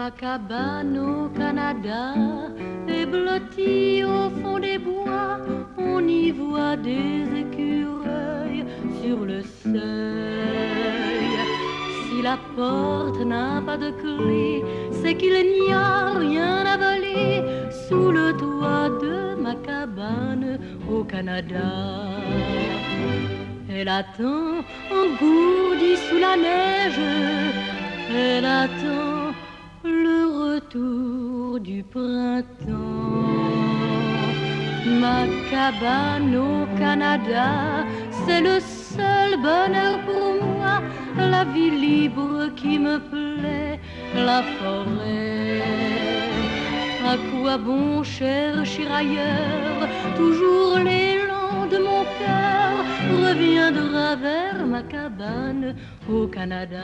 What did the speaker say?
Ma cabane au Canada est blottie au fond des bois. On y voit des écureuils sur le seuil. Si la porte n'a pas de clé, c'est qu'il n'y a rien à voler sous le toit de ma cabane au Canada. Elle attend engourdie sous la neige, elle attend le retour du printemps. Ma cabane au Canada, c'est le seul bonheur pour moi, la vie libre qui me plaît, la forêt. À quoi bon chercher ailleurs, toujours l'élan de mon cœur reviendra vers ma cabane au Canada.